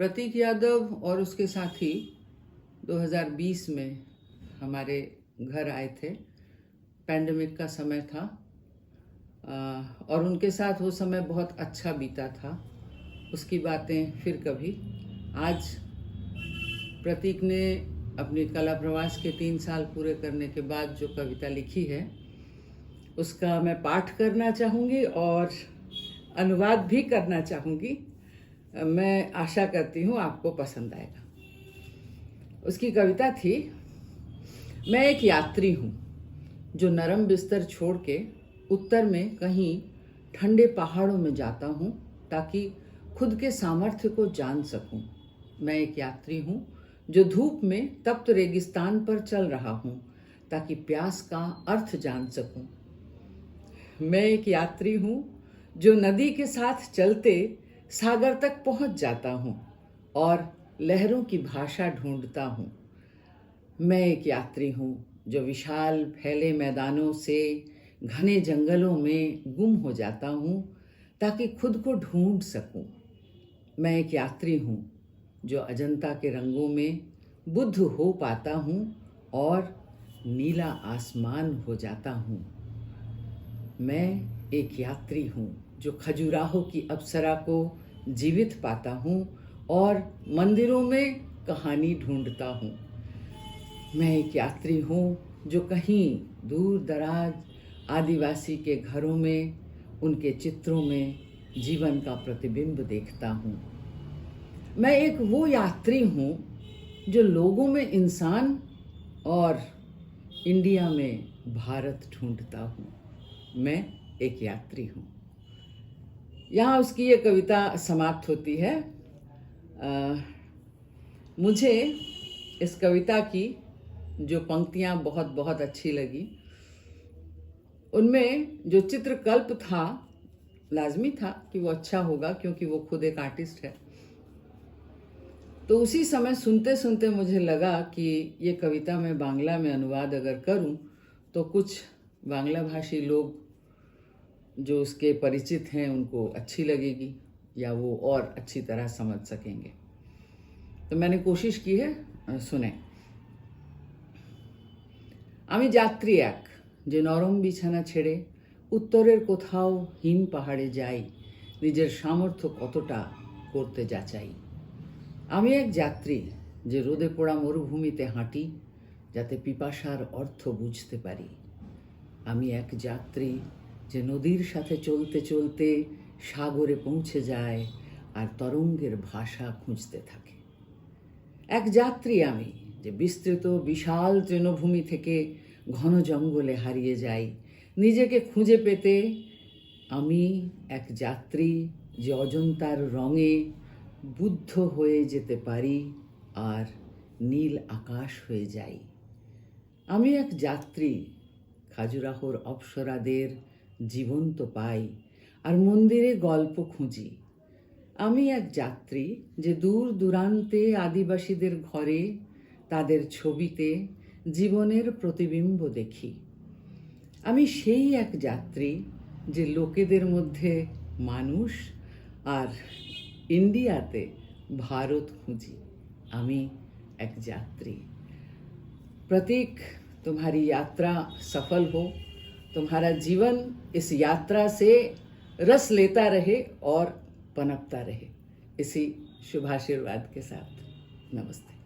प्रतीक यादव और उसके साथी 2020 में हमारे घर आए थे। पैंडेमिक का समय था और उनके साथ वो समय बहुत अच्छा बीता था। उसकी बातें फिर कभी। आज प्रतीक ने अपनी कला प्रवास के 3 साल पूरे करने के बाद जो कविता लिखी है उसका मैं पाठ करना चाहूँगी और अनुवाद भी करना चाहूँगी। मैं आशा करती हूँ आपको पसंद आएगा। उसकी कविता थी, मैं एक यात्री हूँ जो नरम बिस्तर छोड़ के उत्तर में कहीं ठंडे पहाड़ों में जाता हूँ ताकि खुद के सामर्थ्य को जान सकूं। मैं एक यात्री हूँ जो धूप में तप्त रेगिस्तान पर चल रहा हूँ ताकि प्यास का अर्थ जान सकूं। मैं एक यात्री हूँ जो नदी के साथ चलते सागर तक पहुँच जाता हूँ और लहरों की भाषा ढूंढता हूँ। मैं एक यात्री हूँ जो विशाल फैले मैदानों से घने जंगलों में गुम हो जाता हूँ ताकि खुद को ढूंढ सकूं। मैं एक यात्री हूँ जो अजंता के रंगों में बुद्ध हो पाता हूँ और नीला आसमान हो जाता हूँ। मैं एक यात्री हूँ जो खजुराहो की अप्सरा को जीवित पाता हूँ और मंदिरों में कहानी ढूंढता हूँ। मैं एक यात्री हूँ जो कहीं दूर दराज आदिवासी के घरों में उनके चित्रों में जीवन का प्रतिबिंब देखता हूँ। मैं एक वो यात्री हूँ जो लोगों में इंसान और इंडिया में भारत ढूंढता हूँ। मैं एक यात्री हूँ। यहाँ उसकी ये कविता समाप्त होती है। मुझे इस कविता की जो पंक्तियाँ बहुत बहुत अच्छी लगी, उनमें जो चित्रकल्प था, लाजमी था कि वो अच्छा होगा क्योंकि वो खुद एक आर्टिस्ट है। तो उसी समय सुनते सुनते मुझे लगा कि ये कविता मैं बांग्ला में अनुवाद अगर करूं तो कुछ बांग्ला भाषी लोग जो उसके परिचित हैं उनको अच्छी लगेगी या वो और अच्छी तरह समझ सकेंगे। तो मैंने कोशिश की है, सुने। আমি যাত্রী এক যে নরম বিছানা ছেড়ে উত্তরের কোথাও হিম পাহাড়ে যাই নিজের সামর্থ্য কতটা করতে যাচাই। আমি এক যাত্রী যে রোদে পোড়া মরুভূমিতে হাঁটি যাতে পিপাসার অর্থ বুঝতে পারি। আমি এক যাত্রী যে নদীর সাথে চলতে চলতে সাগরে পৌঁছে যায় আর তরঙ্গের ভাষা খুঁজতে থাকে। এক যাত্রী আমি যে বিস্তৃত বিশাল তৃণভূমি থেকে ঘন জঙ্গলে হারিয়ে যাই নিজেকে খুঁজে পেতে। আমি এক যাত্রী যে অজন্তার রঙে বুদ্ধ হয়ে যেতে পারি আর নীল আকাশ হয়ে যাই। আমি এক যাত্রী খাজুরাহোর অপ্সরাদের জীবন্ত পাই আর মন্দিরে গল্প খুঁজি। আমি এক যাত্রী যে দূর দূরান্তে আদিবাসীদের ঘরে তাদের ছবিতে জীবনের প্রতিবিম্ব দেখি। আমি সেই এক যাত্রী যে লোকেদের মধ্যে মানুষ আর इंडियाते भारत खुंजी। আমি एक यात्री। प्रतीक, तुम्हारी यात्रा सफल हो, तुम्हारा जीवन इस यात्रा से रस लेता रहे और पनपता रहे। इसी शुभाशीर्वाद के साथ नमस्ते।